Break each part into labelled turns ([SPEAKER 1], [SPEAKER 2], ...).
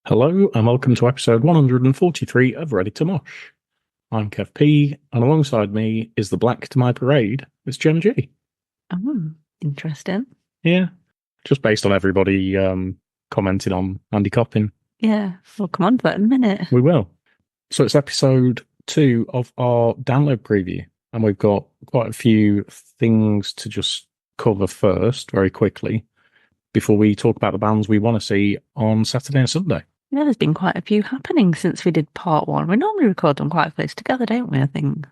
[SPEAKER 1] Hello and welcome to episode 143 of Ready to Mosh. I'm Kev P, and alongside me is the Black to my parade. It's Jem G.
[SPEAKER 2] Oh, interesting.
[SPEAKER 1] Yeah, just based on everybody commenting on Andy Coppin.
[SPEAKER 2] Yeah, we'll come on to that in a minute.
[SPEAKER 1] We will. So it's episode 2 of our download preview, and we've got quite a few things to just cover first, very quickly, before we talk about the bands we want to see on Saturday and Sunday.
[SPEAKER 2] Yeah, there's been quite a few happening since we did part one. We normally record them quite close together, don't we, I think?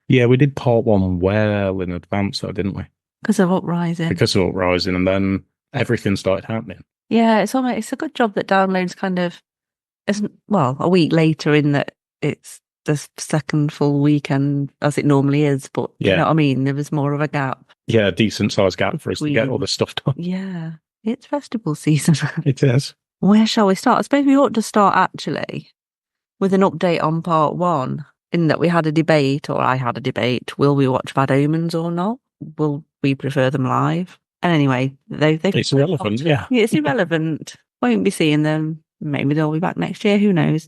[SPEAKER 1] Yeah, we did part 1 well in advance, though, didn't we?
[SPEAKER 2] Because of Uprising.
[SPEAKER 1] Because of Uprising, and then everything started happening.
[SPEAKER 2] Yeah, it's a good job that downloads kind of isn't, well, a week later in that it's the second full weekend as it normally is, but you know what I mean? There was more of a gap.
[SPEAKER 1] Yeah, a decent sized gap for us to get all this stuff done.
[SPEAKER 2] Yeah, it's festival season.
[SPEAKER 1] It is.
[SPEAKER 2] Where shall we start? I suppose we ought to start actually with an update on part one, in that we had a debate, or I had a debate. Will we watch Bad Omens or not? Will we prefer them live? And anyway,
[SPEAKER 1] it's irrelevant, yeah.
[SPEAKER 2] It's irrelevant. Won't be seeing them. Maybe they'll be back next year, who knows?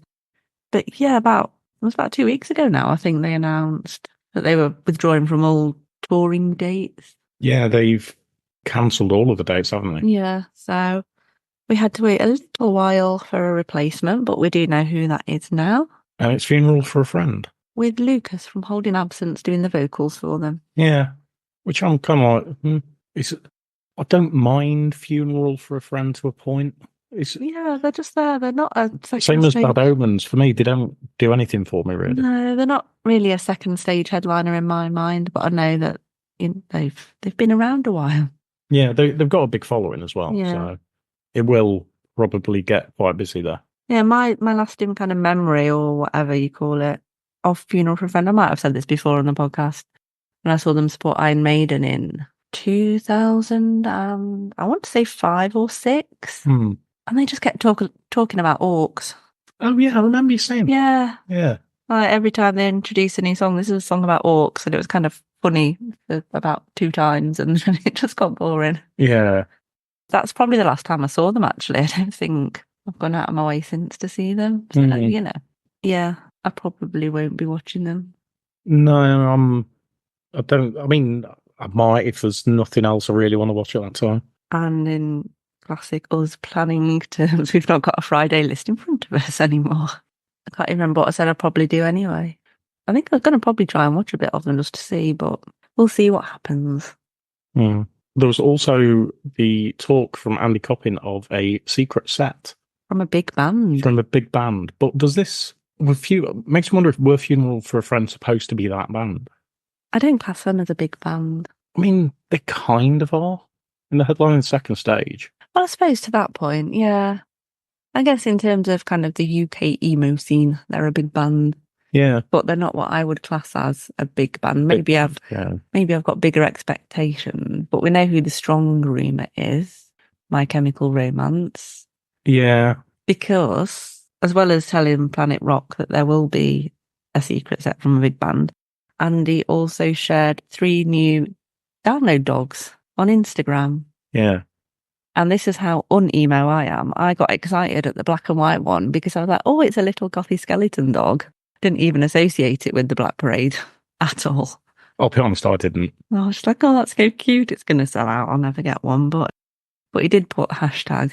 [SPEAKER 2] But yeah, it was about 2 weeks ago now, I think they announced that they were withdrawing from all touring dates.
[SPEAKER 1] Yeah, they've cancelled all of the dates, haven't they?
[SPEAKER 2] Yeah, so we had to wait a little while for a replacement, but we do know who that is now.
[SPEAKER 1] And it's Funeral for a Friend.
[SPEAKER 2] With Lucas from Holding Absence doing the vocals for them.
[SPEAKER 1] Yeah, which I'm kind of like, I don't mind Funeral for a Friend to a point.
[SPEAKER 2] Yeah, they're just there. They're not a second
[SPEAKER 1] same as Bad Omens. For me, they don't do anything for me, really.
[SPEAKER 2] No, they're not really a second stage headliner in my mind, but I know that they've been around a while.
[SPEAKER 1] Yeah, they've got a big following as well, so it will probably get quite busy there.
[SPEAKER 2] Yeah, my lasting kind of memory, or whatever you call it, of Funeral for a Friend, I might have said this before on the podcast, when I saw them support Iron Maiden in 2000, I want to say 5 or 6. And they just kept talking about orcs.
[SPEAKER 1] Oh, yeah, I remember you saying.
[SPEAKER 2] Yeah.
[SPEAKER 1] Yeah.
[SPEAKER 2] Like every time they introduce a new song, this is a song about orcs, and it was kind of funny about 2 times, and then it just got boring.
[SPEAKER 1] Yeah.
[SPEAKER 2] That's probably the last time I saw them, actually. I don't think I've gone out of my way since to see them. So, you know, yeah, I probably won't be watching them.
[SPEAKER 1] No, I mean, I might if there's nothing else I really want to watch at that time.
[SPEAKER 2] And in classic us planning terms, we've not got a Friday list in front of us anymore. I can't even remember what I said I'd probably do anyway. I think I'm going to probably try and watch a bit of them just to see, but we'll see what happens.
[SPEAKER 1] There was also the talk from Andy Coppin of a secret set.
[SPEAKER 2] From a big band.
[SPEAKER 1] But does this, makes me wonder if were Funeral for a Friend supposed to be that band?
[SPEAKER 2] I don't class them as a big band.
[SPEAKER 1] I mean, they kind of are. In the headline and second stage.
[SPEAKER 2] Well, I suppose to that point, yeah. I guess in terms of kind of the UK emo scene, they're a big band.
[SPEAKER 1] Yeah.
[SPEAKER 2] But they're not what I would class as a big band. Maybe I've got bigger expectations, but we know who the strong rumour is. My Chemical Romance.
[SPEAKER 1] Yeah.
[SPEAKER 2] Because, as well as telling Planet Rock that there will be a secret set from a big band, Andy also shared 3 new download dogs on Instagram.
[SPEAKER 1] Yeah.
[SPEAKER 2] And this is how un-emo I am. I got excited at the black and white one because I was like, oh, it's a little gothy skeleton dog. Didn't even associate it with the Black Parade at all.
[SPEAKER 1] I'll be honest, I didn't.
[SPEAKER 2] I was like, oh, that's so cute. It's going to sell out. I'll never get one. But he did put hashtag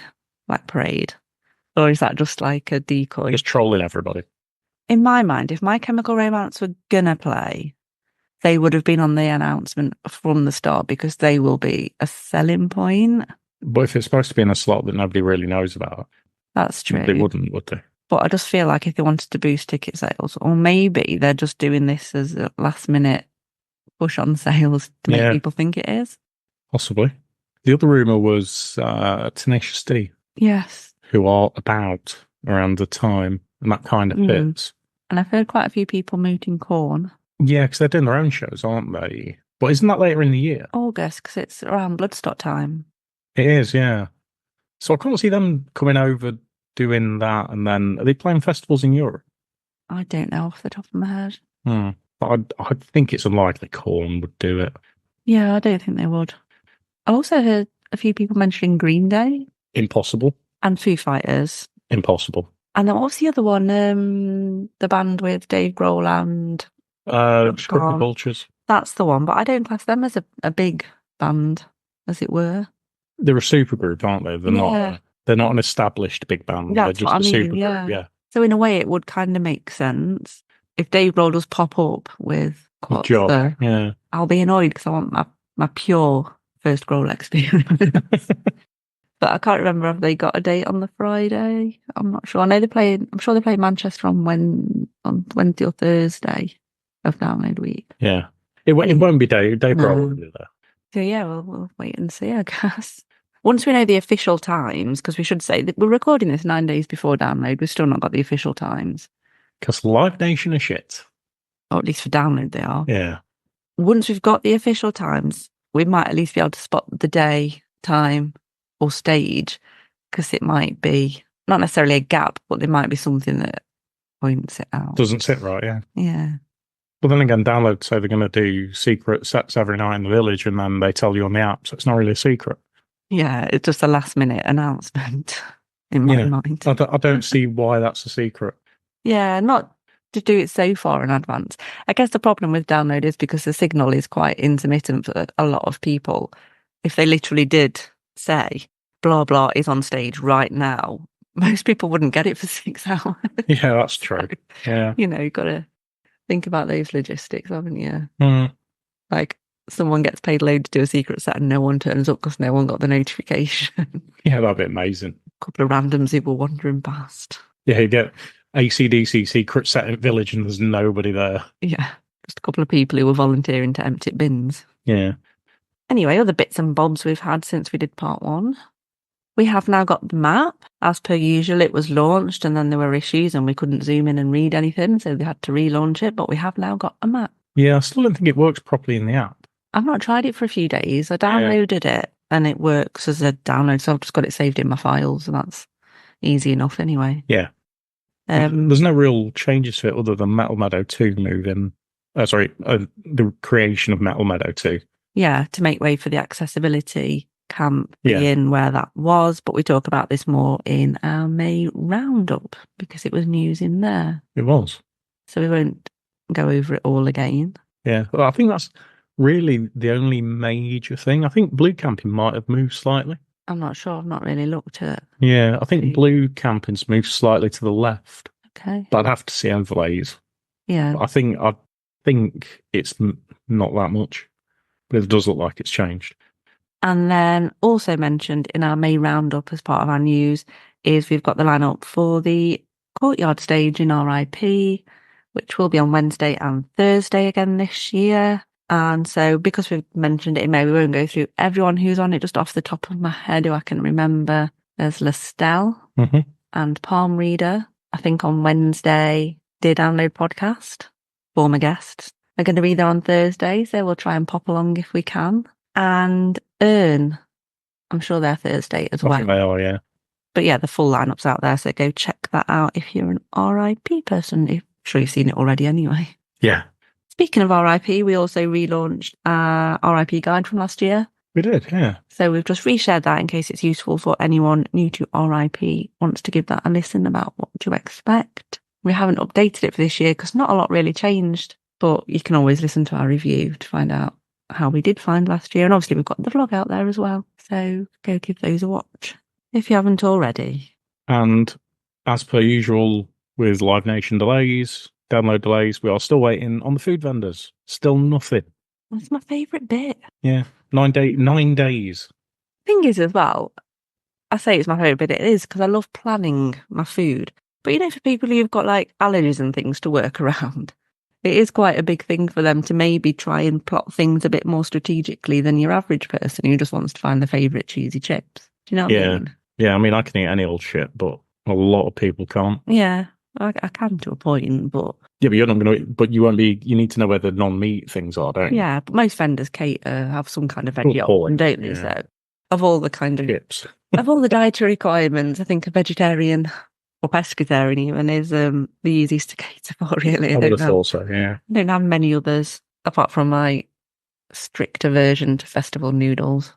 [SPEAKER 2] Black Parade. Or is that just like a decoy?
[SPEAKER 1] Just trolling everybody.
[SPEAKER 2] In my mind, if My Chemical Romance were going to play, they would have been on the announcement from the start because they will be a selling point.
[SPEAKER 1] But if it's supposed to be in a slot that nobody really knows about,
[SPEAKER 2] that's true.
[SPEAKER 1] They wouldn't, would they?
[SPEAKER 2] But I just feel like if they wanted to boost ticket sales, or maybe they're just doing this as a last minute push on sales to make people think it is.
[SPEAKER 1] Possibly. The other rumour was Tenacious D.
[SPEAKER 2] Yes.
[SPEAKER 1] Who are about around the time, and that kind of fits.
[SPEAKER 2] And I've heard quite a few people mooting Korn.
[SPEAKER 1] Yeah, because they're doing their own shows, aren't they? But isn't that later in the year?
[SPEAKER 2] August, because it's around Bloodstock time.
[SPEAKER 1] It is, yeah. So I can't see them coming over doing that, and then are they playing festivals in Europe?
[SPEAKER 2] I don't know off the top of my head.
[SPEAKER 1] But I think it's unlikely Korn would do it.
[SPEAKER 2] Yeah, I don't think they would. I also heard a few people mentioning Green Day.
[SPEAKER 1] Impossible.
[SPEAKER 2] And Foo Fighters.
[SPEAKER 1] Impossible.
[SPEAKER 2] And then what was the other one? The band with Dave Grohl and
[SPEAKER 1] Scripted Vultures.
[SPEAKER 2] That's the one, but I don't class them as a big band, as it were.
[SPEAKER 1] They're a super group, aren't they? They're not. They're not an established big band.
[SPEAKER 2] That's
[SPEAKER 1] they're just a super group.
[SPEAKER 2] Yeah. So in a way, it would kind of make sense if Dave Grohl does pop up with
[SPEAKER 1] Job. Yeah.
[SPEAKER 2] I'll be annoyed because I want my pure first Grohl experience. But I can't remember if they got a date on the Friday. I'm not sure. I know I'm sure they play Manchester on Wednesday or Thursday of Download Week.
[SPEAKER 1] Yeah. It won't be Dave Grohl will be there.
[SPEAKER 2] So yeah, we'll wait and see, I guess. Once we know the official times, because we should say that we're recording this 9 days before Download, we've still not got the official times.
[SPEAKER 1] Because Live Nation are shit.
[SPEAKER 2] Or at least for Download they are.
[SPEAKER 1] Yeah.
[SPEAKER 2] Once we've got the official times, we might at least be able to spot the day, time, or stage, because it might be not necessarily a gap, but there might be something that points it out.
[SPEAKER 1] Doesn't sit right, yeah.
[SPEAKER 2] Yeah.
[SPEAKER 1] But then again, Download say they're going to do secret sets every night in the village, and then they tell you on the app, so it's not really a secret.
[SPEAKER 2] Yeah, it's just a last minute announcement in my mind.
[SPEAKER 1] I don't see why that's a secret.
[SPEAKER 2] Yeah, not to do it so far in advance. I guess the problem with Download is because the signal is quite intermittent for a lot of people. If they literally did say, blah, blah is on stage right now, most people wouldn't get it for 6 hours.
[SPEAKER 1] Yeah, that's true.
[SPEAKER 2] So,
[SPEAKER 1] yeah.
[SPEAKER 2] You've got to think about those logistics, haven't you?
[SPEAKER 1] Mm.
[SPEAKER 2] Like, someone gets paid load to do a secret set and no one turns up because no one got the notification.
[SPEAKER 1] Yeah, that'd be amazing.
[SPEAKER 2] A couple of randoms who were wandering past.
[SPEAKER 1] Yeah, you get AC/DC secret set in village and there's nobody there.
[SPEAKER 2] Yeah, just a couple of people who were volunteering to empty bins.
[SPEAKER 1] Yeah.
[SPEAKER 2] Anyway, other bits and bobs we've had since we did part 1. We have now got the map. As per usual, it was launched and then there were issues and we couldn't zoom in and read anything, so they had to relaunch it, but we have now got a map.
[SPEAKER 1] Yeah, I still don't think it works properly in the app.
[SPEAKER 2] I've not tried it for a few days. I downloaded it and it works as a download, so I've just got it saved in my files and that's easy enough anyway.
[SPEAKER 1] Yeah. There's no real changes to it other than Metal Meadow 2 moving. The creation of Metal Meadow 2.
[SPEAKER 2] Yeah, to make way for the accessibility camp being where that was. But we talk about this more in our May roundup because it was news in there.
[SPEAKER 1] It was.
[SPEAKER 2] So we won't go over it all again.
[SPEAKER 1] Yeah, well, I think that's really the only major thing. I think Blue Camping might have moved slightly.
[SPEAKER 2] I'm not sure. I've not really looked at.
[SPEAKER 1] Yeah, I think Blue Camping's moved slightly to the left.
[SPEAKER 2] Okay.
[SPEAKER 1] But I'd have to see overlays.
[SPEAKER 2] Yeah.
[SPEAKER 1] But I think it's not that much. But it does look like it's changed.
[SPEAKER 2] And then also mentioned in our May roundup as part of our news is we've got the lineup for the Courtyard stage in RIP, which will be on Wednesday and Thursday again this year. And so because we've mentioned it in May, we won't go through everyone who's on it, just off the top of my head who I can remember. There's Lestelle and Palm Reader. I think on Wednesday, Dear Download Podcast, former guests, are going to be there on Thursday, so we'll try and pop along if we can. And Earn, I'm sure they're Thursday as well.
[SPEAKER 1] I think they are, yeah.
[SPEAKER 2] But yeah, the full lineup's out there, so go check that out if you're an RIP person. I'm sure you've seen it already anyway.
[SPEAKER 1] Yeah.
[SPEAKER 2] Speaking of RIP, we also relaunched our RIP guide from last year.
[SPEAKER 1] We did, yeah.
[SPEAKER 2] So we've just reshared that in case it's useful for anyone new to RIP, wants to give that a listen about what to expect. We haven't updated it for this year because not a lot really changed, but you can always listen to our review to find out how we did find last year. And obviously we've got the vlog out there as well. So go give those a watch if you haven't already.
[SPEAKER 1] And as per usual with Live Nation delays, download delays, we are still waiting on the food vendors. Still nothing.
[SPEAKER 2] That's my favourite bit.
[SPEAKER 1] Yeah. 9 days.
[SPEAKER 2] Thing is as well, I say it's my favourite bit, it is because I love planning my food. But for people who've got like allergies and things to work around, it is quite a big thing for them to maybe try and plot things a bit more strategically than your average person who just wants to find the favourite cheesy chips. Do you know what I mean?
[SPEAKER 1] Yeah, I mean, I can eat any old shit, but a lot of people can't.
[SPEAKER 2] Yeah, I can to a point, but...
[SPEAKER 1] Yeah, but you're not going to... But you won't be... You need to know where the non-meat things are, don't you?
[SPEAKER 2] Yeah, but most vendors have some kind of veggie option, don't they? Yeah. So, of all the kind of...
[SPEAKER 1] Chips.
[SPEAKER 2] Of all the dietary requirements, I think a vegetarian... or pescatarian even is the easiest to cater for, really.
[SPEAKER 1] I would have thought so, yeah.
[SPEAKER 2] I don't have many others, apart from my strict aversion to festival noodles.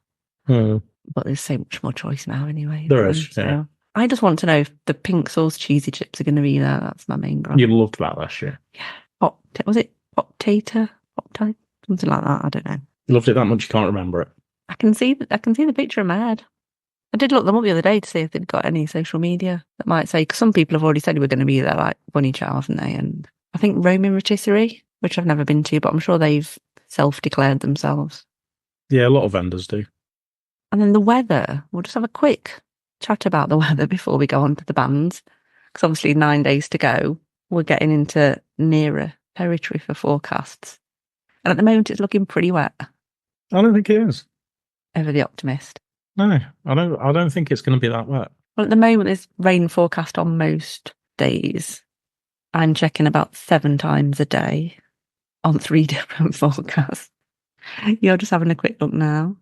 [SPEAKER 2] But there's so much more choice now anyway.
[SPEAKER 1] There is, yeah.
[SPEAKER 2] I just want to know if the pink sauce cheesy chips are going to be there. That's my main gripe.
[SPEAKER 1] You loved that last year.
[SPEAKER 2] Yeah. Was it Pop-tater? Pop-tite? Something like that. I don't know.
[SPEAKER 1] You loved it that much you can't remember it.
[SPEAKER 2] I can see the picture in my head. I did look them up the other day to see if they'd got any social media that might say, because some people have already said we're going to be there, like Bunny Chow, haven't they? And I think Roman Rotisserie, which I've never been to, but I'm sure they've self-declared themselves.
[SPEAKER 1] Yeah, a lot of vendors do.
[SPEAKER 2] And then the weather, we'll just have a quick chat about the weather before we go on to the bands, because obviously 9 days to go, we're getting into nearer territory for forecasts. And at the moment, it's looking pretty wet.
[SPEAKER 1] I don't think it is.
[SPEAKER 2] Ever the optimist.
[SPEAKER 1] No, I don't think it's going to be that wet.
[SPEAKER 2] Well, at the moment, there's rain forecast on most days. I'm checking about 7 times a day on 3 different forecasts. You're just having a quick look now.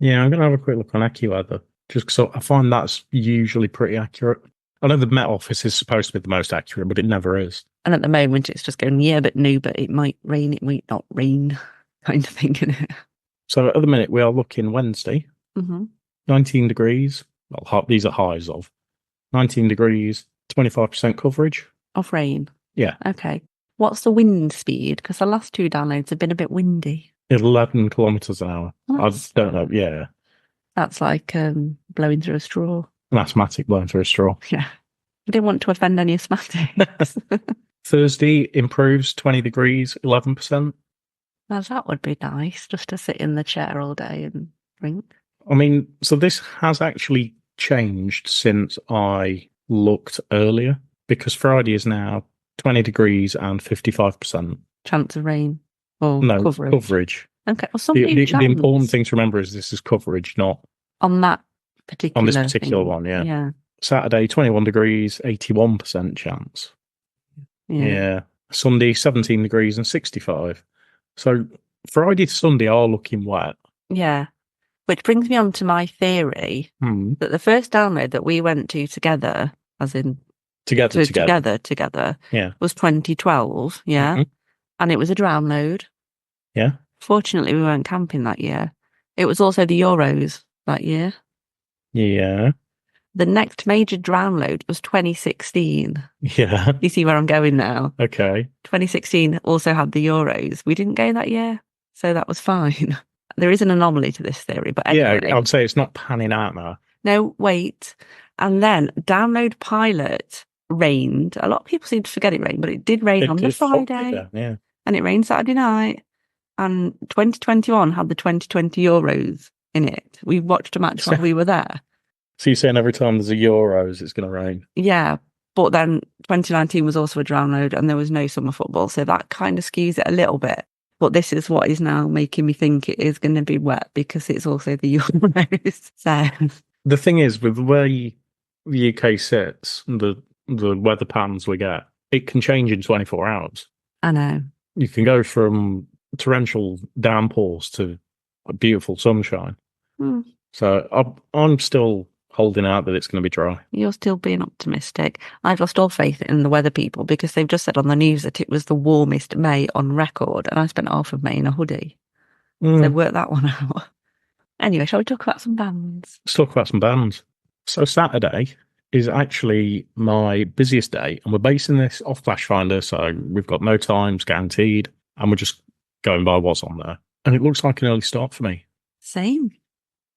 [SPEAKER 1] Yeah, I'm going to have a quick look on AccuWeather, just because I find that's usually pretty accurate. I know the Met Office is supposed to be the most accurate, but it never is.
[SPEAKER 2] And at the moment, it's just going, yeah, but no, but it might rain, it might not rain, kind of thing, isn't it?
[SPEAKER 1] So at the minute, we are looking Wednesday,
[SPEAKER 2] Mm-hmm.
[SPEAKER 1] 19 degrees. Well, these are highs of 19 degrees, 25% coverage.
[SPEAKER 2] Of rain?
[SPEAKER 1] Yeah.
[SPEAKER 2] Okay. What's the wind speed? Because the last 2 downloads have been a bit windy.
[SPEAKER 1] 11 kilometers an hour.
[SPEAKER 2] That's,
[SPEAKER 1] I don't know. Yeah.
[SPEAKER 2] that's like blowing through a straw.
[SPEAKER 1] An asthmatic blowing through a straw.
[SPEAKER 2] Yeah. I didn't want to offend any asthmatics.
[SPEAKER 1] Thursday improves 20 degrees, 11%.
[SPEAKER 2] Now that would be nice, just to sit in the chair all day and drink.
[SPEAKER 1] I mean, so this has actually changed since I looked earlier, because Friday is now 20 degrees and 55%.
[SPEAKER 2] Chance of rain or
[SPEAKER 1] No,
[SPEAKER 2] coverage.
[SPEAKER 1] coverage.
[SPEAKER 2] Okay, well, something
[SPEAKER 1] The important thing to remember is this is coverage, not
[SPEAKER 2] on that particular
[SPEAKER 1] on this particular
[SPEAKER 2] thing.
[SPEAKER 1] one. Yeah.
[SPEAKER 2] Yeah.
[SPEAKER 1] Saturday, 21 degrees, 81% chance.
[SPEAKER 2] Yeah.
[SPEAKER 1] Yeah. Sunday, 17 degrees and 65. So Friday to Sunday are looking wet.
[SPEAKER 2] Yeah. Which brings me on to my theory that the first download that we went to together, as in
[SPEAKER 1] Together. Yeah.
[SPEAKER 2] was 2012. Yeah.
[SPEAKER 1] Mhm.
[SPEAKER 2] And it was a download.
[SPEAKER 1] Yeah.
[SPEAKER 2] Fortunately, we weren't camping that year. It was also the Euros that year.
[SPEAKER 1] Yeah.
[SPEAKER 2] The next major download was 2016.
[SPEAKER 1] Yeah.
[SPEAKER 2] You see where I'm going now?
[SPEAKER 1] Okay.
[SPEAKER 2] 2016 also had the Euros. We didn't go that year, so that was fine. There is an anomaly to this theory, but anyway.
[SPEAKER 1] Yeah, I'd say it's not panning out now.
[SPEAKER 2] No, wait. And then Download Pilot rained. A lot of people seem to forget it rained, but it did rain on the Friday.
[SPEAKER 1] Yeah.
[SPEAKER 2] And it rained Saturday night. And 2021 had the 2020 Euros in it. We watched a match while we were there.
[SPEAKER 1] So you're saying every time there's a Euros, it's going to rain?
[SPEAKER 2] Yeah. But then 2019 was also a download and there was no summer football. So that kind of skews it a little bit. But this is what is now making me think it is going to be wet because it's also the Euros. So
[SPEAKER 1] the thing is, with the way the UK sits, the weather patterns we get, it can change in 24 hours.
[SPEAKER 2] I know.
[SPEAKER 1] You can go from torrential downpours to beautiful sunshine. So I'm still holding out that it's going to be dry.
[SPEAKER 2] You're still being optimistic. I've lost all faith in the weather people because they've just said on the news that it was the warmest May on record, and I spent half of May in a hoodie. So work that one out. Anyway, shall we talk about some bands?
[SPEAKER 1] Let's talk about some bands. So Saturday is actually my busiest day, and we're basing this off Flash Finder, so we've got no times guaranteed, and we're just going by what's on there. And it looks like an early start for me.
[SPEAKER 2] Same.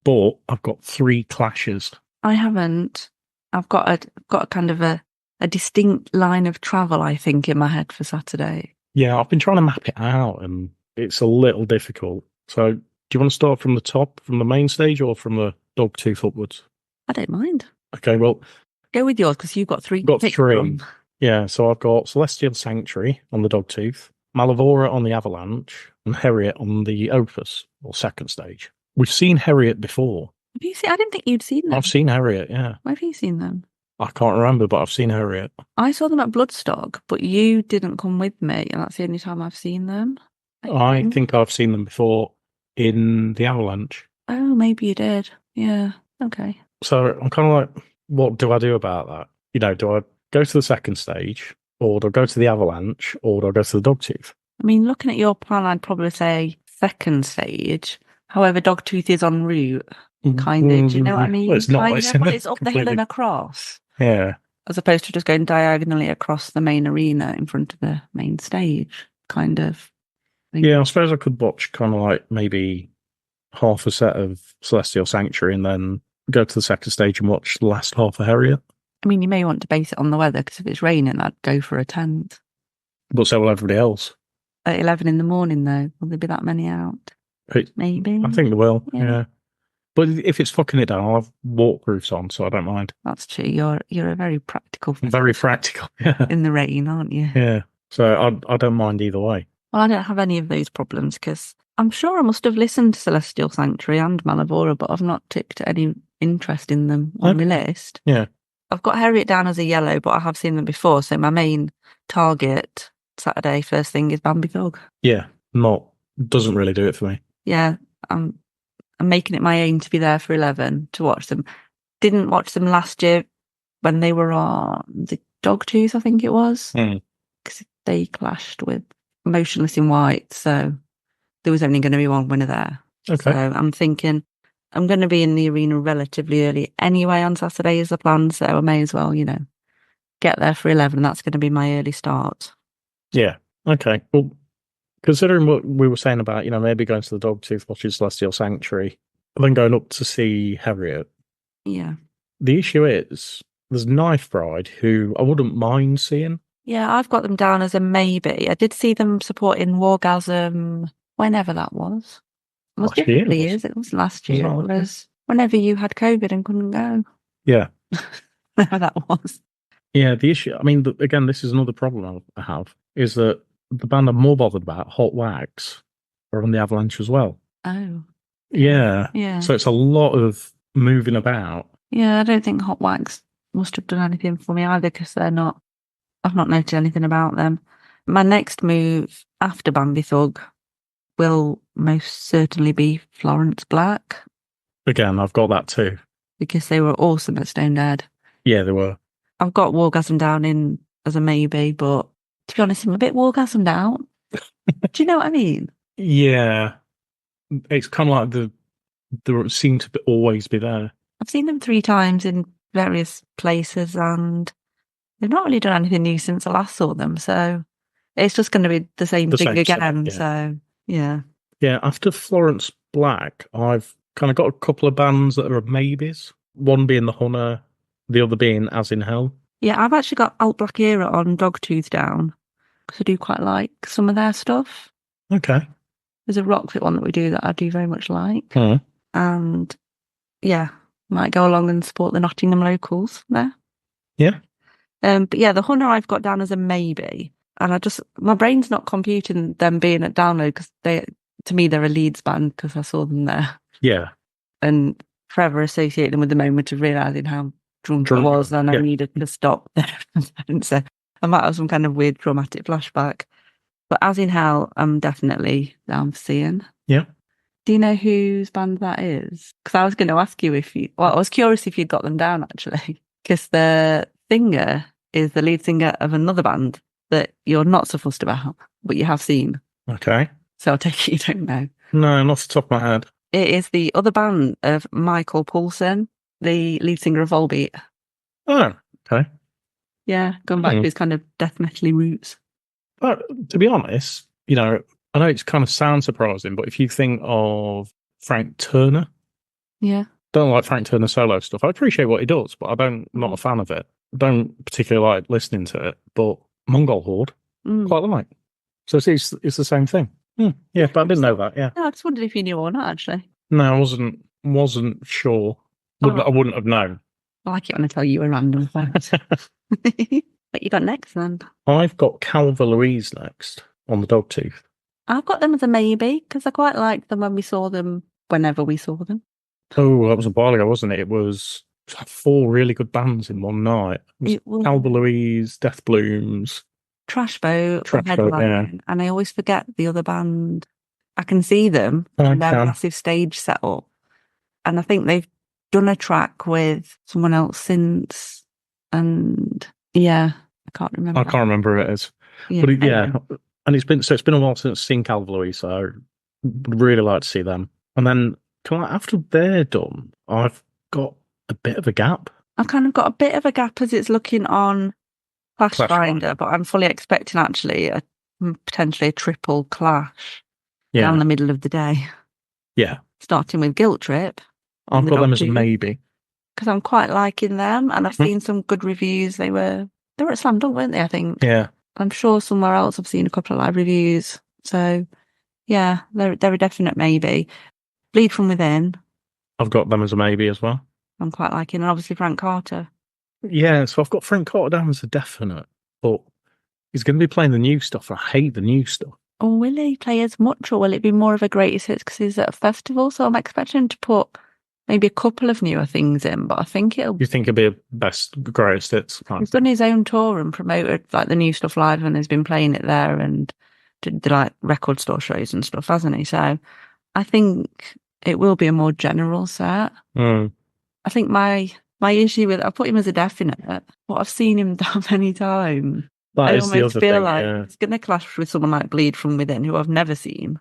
[SPEAKER 1] But I've got 3 clashes.
[SPEAKER 2] I haven't. I've got a kind of a distinct line of travel, I think, in my head for Saturday.
[SPEAKER 1] Yeah, I've been trying to map it out, and it's a little difficult. So, do you want to start from the top, from the main stage, or from the Dogtooth upwards?
[SPEAKER 2] I don't mind.
[SPEAKER 1] Okay, well,
[SPEAKER 2] go with yours because you've got 3.
[SPEAKER 1] Got 3. Yeah, so I've got Celestial Sanctuary on the Dogtooth, Malavora on the Avalanche, and Harriet on the Opus, or second stage. We've seen Harriet before.
[SPEAKER 2] Have you seen? I didn't think you'd seen them.
[SPEAKER 1] I've seen Harriet, yeah.
[SPEAKER 2] Where have you seen them?
[SPEAKER 1] I can't remember, but I've seen Harriet.
[SPEAKER 2] I saw them at Bloodstock, but you didn't come with me, and that's the only time I've seen them.
[SPEAKER 1] I think I've seen them before in the Avalanche.
[SPEAKER 2] Oh, maybe you did. Yeah, okay.
[SPEAKER 1] So I'm kind of like, what do I do about that? You know, do I go to the second stage, or do I go to the Avalanche, or do I go to the Dogtooth?
[SPEAKER 2] I mean, looking at your plan, I'd probably say second stage. However, Dogtooth is en route. kind of. Do you know what I mean?
[SPEAKER 1] Well, it's not.
[SPEAKER 2] Kind
[SPEAKER 1] It's,
[SPEAKER 2] of. Well, it's up the hill
[SPEAKER 1] completely.
[SPEAKER 2] and across,
[SPEAKER 1] Yeah.
[SPEAKER 2] as opposed to just going diagonally across the main arena in front of the main stage, kind of thing.
[SPEAKER 1] Yeah, I suppose I could watch kind of like maybe half a set of Celestial Sanctuary and then go to the second stage and watch the last half of Harriet.
[SPEAKER 2] I mean, you may want to base it on the weather, because if it's raining, I'd go for a tent.
[SPEAKER 1] But so will everybody else.
[SPEAKER 2] At 11 in the morning, though, will there be that many out? Maybe.
[SPEAKER 1] I think they will,
[SPEAKER 2] Yeah.
[SPEAKER 1] yeah. But if it's fucking it down, I'll have waterproofs on, so I don't mind.
[SPEAKER 2] That's true. You're a very practical
[SPEAKER 1] I'm very practical, yeah.
[SPEAKER 2] in the rain, aren't you?
[SPEAKER 1] Yeah. So I don't mind either way.
[SPEAKER 2] Well, I don't have any of those problems, because I'm sure I must have listened to Celestial Sanctuary and Malavora, but I've not ticked any interest in them on my list.
[SPEAKER 1] Yeah.
[SPEAKER 2] I've got Harriet down as a yellow, but I have seen them before, so my main target Saturday first thing is Bambi Thug.
[SPEAKER 1] Yeah. Doesn't really do it for me.
[SPEAKER 2] Yeah, I'm making it my aim to be there for 11 to watch them. Didn't watch them last year when they were on the Dogtooth, I think it was, because they clashed with Motionless in White, so there was only going to be one winner there.
[SPEAKER 1] Okay.
[SPEAKER 2] So I'm thinking I'm going to be in the arena relatively early anyway on Saturday is the plan, so I may as well, get there for 11. That's going to be my early start.
[SPEAKER 1] Yeah. Okay. Well, considering what we were saying about, maybe going to the Dogtooth, watching Celestial Sanctuary, and then going up to see Harriet.
[SPEAKER 2] Yeah.
[SPEAKER 1] The issue is there's Knife Bride, who I wouldn't mind seeing.
[SPEAKER 2] Yeah, I've got them down as a maybe. I did see them supporting Wargasm whenever that was. It was differently years. It was last year. It was whenever you had COVID and couldn't go.
[SPEAKER 1] Yeah.
[SPEAKER 2] Whenever that was.
[SPEAKER 1] Yeah, the issue, I mean, again, this is another problem I have, is that the band I'm more bothered about, Hot Wax, are on the Avalanche as well.
[SPEAKER 2] Oh.
[SPEAKER 1] Yeah.
[SPEAKER 2] Yeah.
[SPEAKER 1] So it's a lot of moving about.
[SPEAKER 2] Yeah, I don't think Hot Wax must have done anything for me either, because I've not noted anything about them. My next move after Bambi Thug will most certainly be Florence Black.
[SPEAKER 1] Again, I've got that too.
[SPEAKER 2] Because they were awesome at Stone Dead.
[SPEAKER 1] Yeah, they were.
[SPEAKER 2] I've got Wargasm down in as a maybe, but to be honest, I'm a bit Wargasmed out. Do you know what I mean?
[SPEAKER 1] Yeah. It's kind of like they seem to always be there.
[SPEAKER 2] I've seen them 3 times in various places, and they've not really done anything new since I last saw them, so it's just going to be the same thing again. Yeah. So, yeah. Yeah,
[SPEAKER 1] after Florence Black, I've kind of got a couple of bands that are maybes. One being The Hunter, the other being As in Hell.
[SPEAKER 2] Yeah, I've actually got Alt Black Era on Dogtooth down, because I do quite like some of their stuff.
[SPEAKER 1] Okay.
[SPEAKER 2] There's a Rockfit one that we do that I do very much like. And, yeah, might go along and support the Nottingham locals there.
[SPEAKER 1] Yeah.
[SPEAKER 2] But yeah, The Hunter I've got down as a maybe. And my brain's not computing them being at Download, because to me, they're a Leeds band, because I saw them there.
[SPEAKER 1] Yeah.
[SPEAKER 2] And forever associate them with the moment of realising how drunk I was, and I needed to stop there. So I might have some kind of weird traumatic flashback. But As in Hell, I'm definitely down for seeing.
[SPEAKER 1] Yeah.
[SPEAKER 2] Do you know whose band that is? Because I was going to ask you I was curious if you'd got them down, actually. Because the singer is the lead singer of another band that you're not so fussed about, but you have seen.
[SPEAKER 1] Okay.
[SPEAKER 2] So I'll take it you don't know.
[SPEAKER 1] No, not off the top of my head.
[SPEAKER 2] It is the other band of Michael Poulsen, the lead singer of Volbeat.
[SPEAKER 1] Oh, okay.
[SPEAKER 2] Yeah, going back to his kind of death metal-y roots.
[SPEAKER 1] But to be honest, I know it kind of sounds surprising, but if you think of Frank Turner,
[SPEAKER 2] yeah,
[SPEAKER 1] don't like Frank Turner solo stuff. I appreciate what he does, but I'm not a fan of it. I don't particularly like listening to it, but Mongol Horde, quite like. So it's the same thing. Yeah, but I didn't know that. Yeah,
[SPEAKER 2] no, I just wondered if you knew or not. Actually,
[SPEAKER 1] no, I wasn't sure. I wouldn't have known.
[SPEAKER 2] I like it when I tell you a random fact. What you got next then?
[SPEAKER 1] I've got Calva Louise next on the Dogtooth.
[SPEAKER 2] I've got them as a maybe, because I quite liked them when we saw them, whenever we saw them.
[SPEAKER 1] Oh, that was a while ago, wasn't it? It was 4 really good bands in one night. It was Calva Louise, Death Blooms,
[SPEAKER 2] Trash Boat, yeah. And I always forget the other band. I can see them in their massive stage setup, and I think they've done a track with someone else since, and yeah, I can't remember.
[SPEAKER 1] I can't remember who it is. Yeah, but and it's been a while since I've seen Calva Louise, so I would really like to see them. And then After they're done, I've got a bit of a gap.
[SPEAKER 2] I've kind of got a bit of a gap as it's looking on Clash
[SPEAKER 1] Clash
[SPEAKER 2] Finder,
[SPEAKER 1] Finder.
[SPEAKER 2] but I'm fully expecting actually potentially a triple clash down
[SPEAKER 1] Yeah.
[SPEAKER 2] the middle of the day,
[SPEAKER 1] Yeah.
[SPEAKER 2] starting with Guilt Trip.
[SPEAKER 1] I've
[SPEAKER 2] the
[SPEAKER 1] got them as a
[SPEAKER 2] Dogtooth,
[SPEAKER 1] maybe.
[SPEAKER 2] because I'm quite liking them, and I've
[SPEAKER 1] Mhm.
[SPEAKER 2] seen some good reviews. They were at Slam Dunk, weren't they? I think.
[SPEAKER 1] Yeah.
[SPEAKER 2] I'm sure somewhere else I've seen a couple of live reviews. So yeah, they're a definite maybe. Bleed from Within,
[SPEAKER 1] I've got them as a maybe as well.
[SPEAKER 2] I'm quite liking, and obviously Frank Carter.
[SPEAKER 1] Yeah, so I've got Frank Carter down as a definite, but he's going to be playing the new stuff. I hate the new stuff.
[SPEAKER 2] Or will he play as much, or will it be more of a greatest hits because he's at a festival? So I'm expecting to put maybe a couple of newer things in, but I think
[SPEAKER 1] You think it'd be a best, greatest hits kind
[SPEAKER 2] he's
[SPEAKER 1] of thing?
[SPEAKER 2] done his own tour and promoted like the new stuff live, and has been playing it there and did the like record store shows and stuff, hasn't he? So I think it will be a more general set.
[SPEAKER 1] Mm.
[SPEAKER 2] I think my issue with I put him as a definite, but I've seen him that many times.
[SPEAKER 1] That
[SPEAKER 2] I
[SPEAKER 1] is the
[SPEAKER 2] almost
[SPEAKER 1] other
[SPEAKER 2] feel
[SPEAKER 1] thing,
[SPEAKER 2] like
[SPEAKER 1] yeah.
[SPEAKER 2] it's going to clash with someone like Bleed from Within, who I've never seen.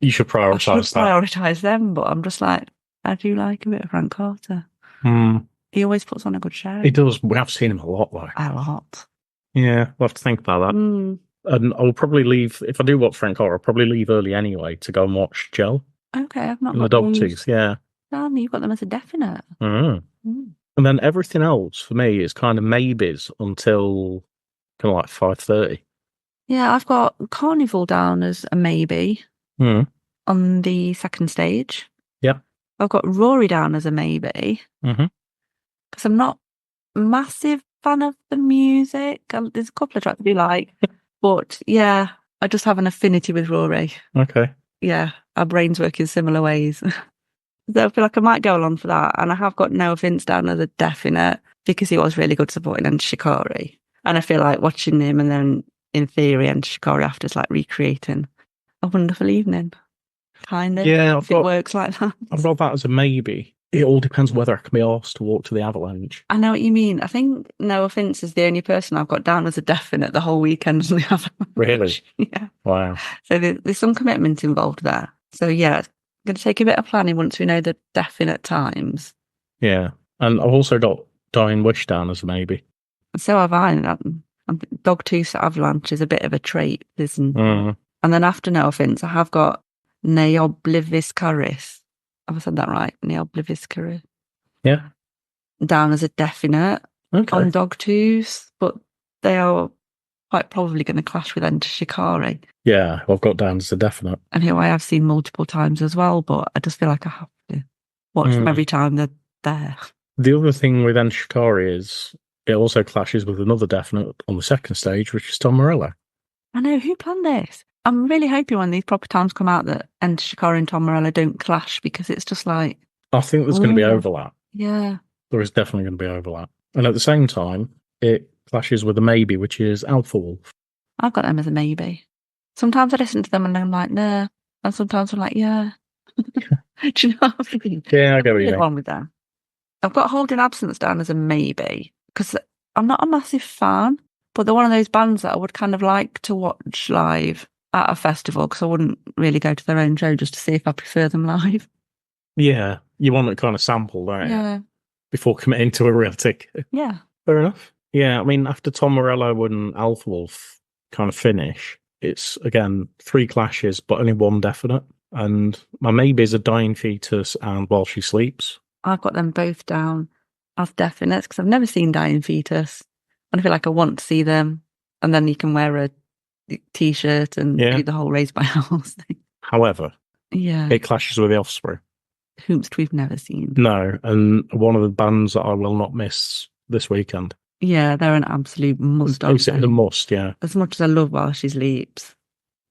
[SPEAKER 1] You should
[SPEAKER 2] I should
[SPEAKER 1] prioritise that.
[SPEAKER 2] prioritise them, but I'm just like, I do like a bit of Frank Carter.
[SPEAKER 1] Mm.
[SPEAKER 2] He always puts on a good show.
[SPEAKER 1] He does. We have seen him a lot, though.
[SPEAKER 2] A lot.
[SPEAKER 1] Yeah, we'll have to think about that.
[SPEAKER 2] Mm.
[SPEAKER 1] And I'll probably leave, if I do watch Frank Carter, I'll probably leave early anyway to go and watch Gel
[SPEAKER 2] Okay, I've not
[SPEAKER 1] in the
[SPEAKER 2] got
[SPEAKER 1] Dogtooth.
[SPEAKER 2] those.
[SPEAKER 1] Yeah.
[SPEAKER 2] Damn, you've got them as a definite.
[SPEAKER 1] Mm. And then everything else for me is kind of maybes until kind of like 5:30.
[SPEAKER 2] Yeah, I've got Carnival down as a maybe
[SPEAKER 1] Mm.
[SPEAKER 2] on the second stage.
[SPEAKER 1] Yep.
[SPEAKER 2] I've got Rory down as a maybe
[SPEAKER 1] Mm-hmm.
[SPEAKER 2] because I'm not a massive fan of the music. There's a couple of tracks I do like, but yeah, I just have an affinity with Rory.
[SPEAKER 1] Okay.
[SPEAKER 2] Yeah, our brains work in similar ways. So I feel like I might go along for that. And I have got Noah Vince down as a definite because he was really good supporting Enter Shikari. And I feel like watching him and then in theory Enter Shikari after is like recreating a wonderful evening. Kind of.
[SPEAKER 1] Yeah,
[SPEAKER 2] if it works like that.
[SPEAKER 1] I've got that as a maybe. It all depends whether I can be asked to walk to the Avalanche.
[SPEAKER 2] I know what you mean. I think Noah Vince is the only person I've got down as a definite the whole weekend on the Avalanche.
[SPEAKER 1] Really?
[SPEAKER 2] Yeah.
[SPEAKER 1] Wow.
[SPEAKER 2] So there's some commitment involved there. So yeah, it's going to take a bit of planning once we know the definite times.
[SPEAKER 1] Yeah. And I've also got Dying Wish down as a maybe.
[SPEAKER 2] So have I. Dogtooth Avalanche is a bit of a trait, isn't it?
[SPEAKER 1] Mm.
[SPEAKER 2] And then after No Offence, I have got Neobliviscaris. Have I said that right? Neobliviscaris.
[SPEAKER 1] Yeah.
[SPEAKER 2] Down as a definite
[SPEAKER 1] Okay.
[SPEAKER 2] on Dogtooth, but they are quite probably going to clash with Enter Shikari.
[SPEAKER 1] Yeah, I've got down as a definite.
[SPEAKER 2] And who I have seen multiple times as well, but I just feel like I have to watch them every time they're there.
[SPEAKER 1] The other thing with Enter Shikari is it also clashes with another definite on the second stage, which is Tom Morello.
[SPEAKER 2] I know, who planned this? I'm really hoping when these proper times come out that Enter Shikari and Tom Morello don't clash, because it's just like...
[SPEAKER 1] I think there's going to be overlap.
[SPEAKER 2] Yeah.
[SPEAKER 1] There is definitely going to be overlap. And at the same time, it clashes with a maybe, which is Alpha Wolf.
[SPEAKER 2] I've got them as a maybe. Sometimes I listen to them and I'm like, nah. And sometimes I'm like, yeah. Do you know what I mean?
[SPEAKER 1] Yeah, I get what you mean.
[SPEAKER 2] On with them. I've got Holding Absence down as a maybe, because I'm not a massive fan, but they're one of those bands that I would kind of like to watch live at a festival, because I wouldn't really go to their own show just to see if I prefer them live.
[SPEAKER 1] Yeah, you want to kind of sample, don't you?
[SPEAKER 2] Yeah.
[SPEAKER 1] Before committing to a real ticket.
[SPEAKER 2] Yeah.
[SPEAKER 1] Fair enough. Yeah, I mean, after Tom Morello and Alpha Wolf kind of finish, it's, again, 3 clashes, but only 1 definite. And my maybes are Dying Fetus and While She Sleeps.
[SPEAKER 2] I've got them both down as definites, because I've never seen Dying Fetus. And I feel like I want to see them. And then you can wear a t-shirt and do the whole Raised by Owls thing.
[SPEAKER 1] However, it clashes with The Offspring.
[SPEAKER 2] Whomst we've never seen.
[SPEAKER 1] No, and one of the bands that I will not miss this weekend.
[SPEAKER 2] Yeah, they're an absolute must.
[SPEAKER 1] It's a must, yeah.
[SPEAKER 2] As much as I love While She Sleeps,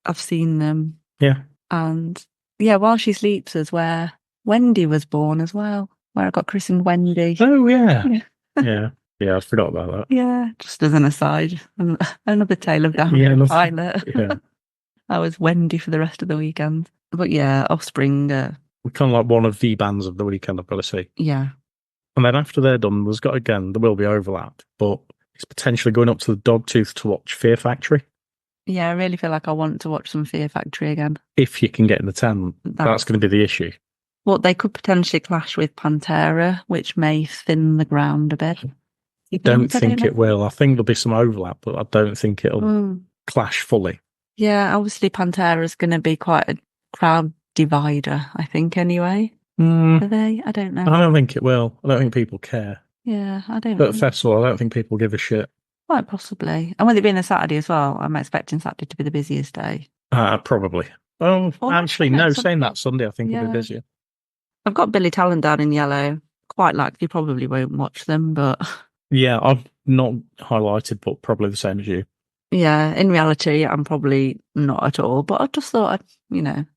[SPEAKER 2] I've seen them.
[SPEAKER 1] Yeah.
[SPEAKER 2] And yeah, While She Sleeps is where Wendy was born as well, where I got christened Wendy.
[SPEAKER 1] Oh, yeah. Yeah, I forgot about that.
[SPEAKER 2] Yeah, just as an aside. Another tale of damn pilot.
[SPEAKER 1] Yeah.
[SPEAKER 2] I was Wendy for the rest of the weekend. But yeah, Offspring.
[SPEAKER 1] We're kind of like one of the bands of the weekend, I've got to say.
[SPEAKER 2] Yeah.
[SPEAKER 1] And then after they're done, there will be overlap, but it's potentially going up to the Dogtooth to watch Fear Factory.
[SPEAKER 2] Yeah, I really feel like I want to watch some Fear Factory again.
[SPEAKER 1] If you can get in the tent, that's going to be the issue.
[SPEAKER 2] Well, they could potentially clash with Pantera, which may thin the ground a bit.
[SPEAKER 1] I don't think it will. I think there'll be some overlap, but I don't think it'll clash fully.
[SPEAKER 2] Yeah, obviously Pantera is going to be quite a crowd divider, I think, anyway. Are they? I don't know.
[SPEAKER 1] I don't think it will. I don't think people care.
[SPEAKER 2] Yeah, I don't
[SPEAKER 1] know. At the festival, I don't think people give a shit.
[SPEAKER 2] Quite possibly. And with it being a Saturday as well, I'm expecting Saturday to be the busiest day.
[SPEAKER 1] Probably. Well, actually, no, saying that, Sunday I think will be busier.
[SPEAKER 2] I've got Billy Talent down in yellow. Quite likely probably won't watch them, but...
[SPEAKER 1] Yeah, I've not highlighted, but probably the same as you.
[SPEAKER 2] Yeah, in reality, I'm probably not at all, but I just thought I'd,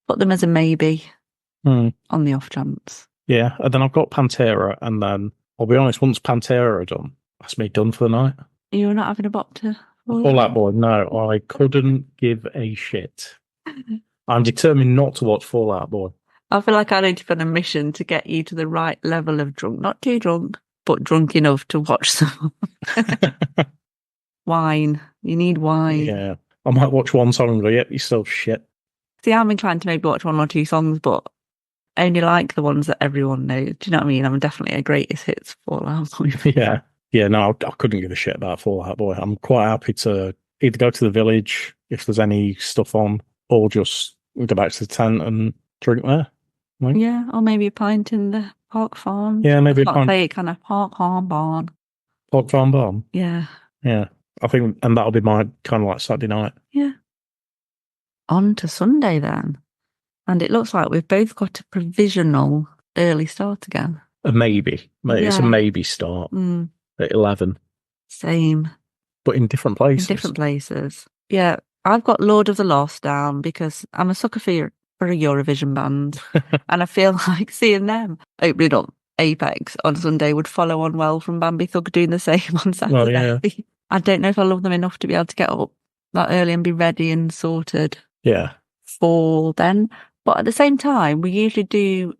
[SPEAKER 2] put them as a maybe on the off chance.
[SPEAKER 1] Yeah, and then I've got Pantera, and then, I'll be honest, once Pantera are done, that's me done for the night.
[SPEAKER 2] You're not having a bop to...
[SPEAKER 1] Fall Out Boy, no, I couldn't give a shit. I'm determined not to watch Fall Out Boy.
[SPEAKER 2] I feel like I need to put a mission to get you to the right level of drunk. Not too drunk, but drunk enough to watch them. Wine. You need wine.
[SPEAKER 1] Yeah. I might watch one song and go, yep, you're still shit.
[SPEAKER 2] See, I'm inclined to maybe watch one or two songs, but I only like the ones that everyone knows. Do you know what I mean? I'm definitely a greatest hits Fall Out Boy.
[SPEAKER 1] Yeah. Yeah, no, I couldn't give a shit about Fall Out Boy. I'm quite happy to either go to the village if there's any stuff on, or just go back to the tent and drink there.
[SPEAKER 2] Like, yeah, or maybe a pint in the Park Farm.
[SPEAKER 1] Yeah, maybe a pint.
[SPEAKER 2] Say it kind of Park Farm Barn.
[SPEAKER 1] Park Farm Barn?
[SPEAKER 2] Yeah.
[SPEAKER 1] Yeah. I think, and that'll be my kind of like Saturday night.
[SPEAKER 2] Yeah. On to Sunday then. And it looks like we've both got a provisional early start again.
[SPEAKER 1] A maybe. It's a maybe start at 11.
[SPEAKER 2] Same.
[SPEAKER 1] But in different places.
[SPEAKER 2] In different places. Yeah. I've got Lord of the Lost down because I'm a sucker for a Eurovision band. And I feel like seeing them opening up Apex on Sunday would follow on well from Bambi Thug doing the same on Saturday. Well, yeah. I don't know if I love them enough to be able to get up that early and be ready and sorted for then. But at the same time, we usually do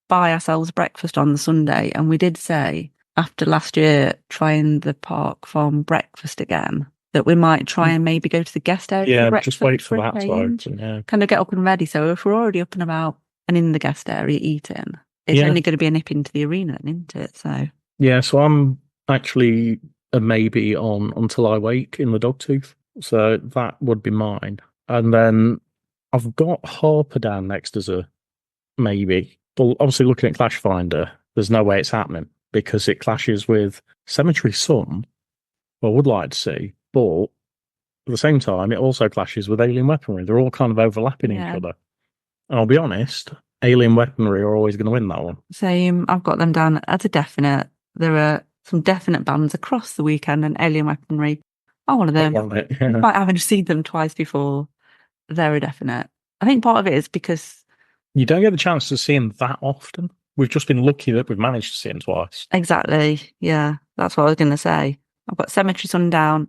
[SPEAKER 2] buy ourselves breakfast on the Sunday. And we did say, after last year, trying the Park Farm breakfast again, that we might try and maybe go to the guest area.
[SPEAKER 1] Yeah, just wait for that to open. Yeah.
[SPEAKER 2] Kind of get up and ready. So if we're already up and about and in the guest area eating, it's only going to be a nip into the arena, isn't it? So
[SPEAKER 1] yeah, so I'm actually a maybe on Until I Wake in the Dogtooth. So that would be mine. And then I've got Harper down next as a maybe. But obviously looking at Clash Finder, there's no way it's happening because it clashes with Cemetery Sun, I would like to see, but at the same time, it also clashes with Alien Weaponry. They're all kind of overlapping each other. And I'll be honest, Alien Weaponry are always going to win that one.
[SPEAKER 2] Same. I've got them down as a definite. There are some definite bands across the weekend, and Alien Weaponry are one of them. Despite having seen them twice before, they're a definite. I think part of it is because
[SPEAKER 1] you don't get the chance to see them that often. We've just been lucky that we've managed to see them twice.
[SPEAKER 2] Exactly. Yeah, that's what I was going to say. I've got Cemetery Sun down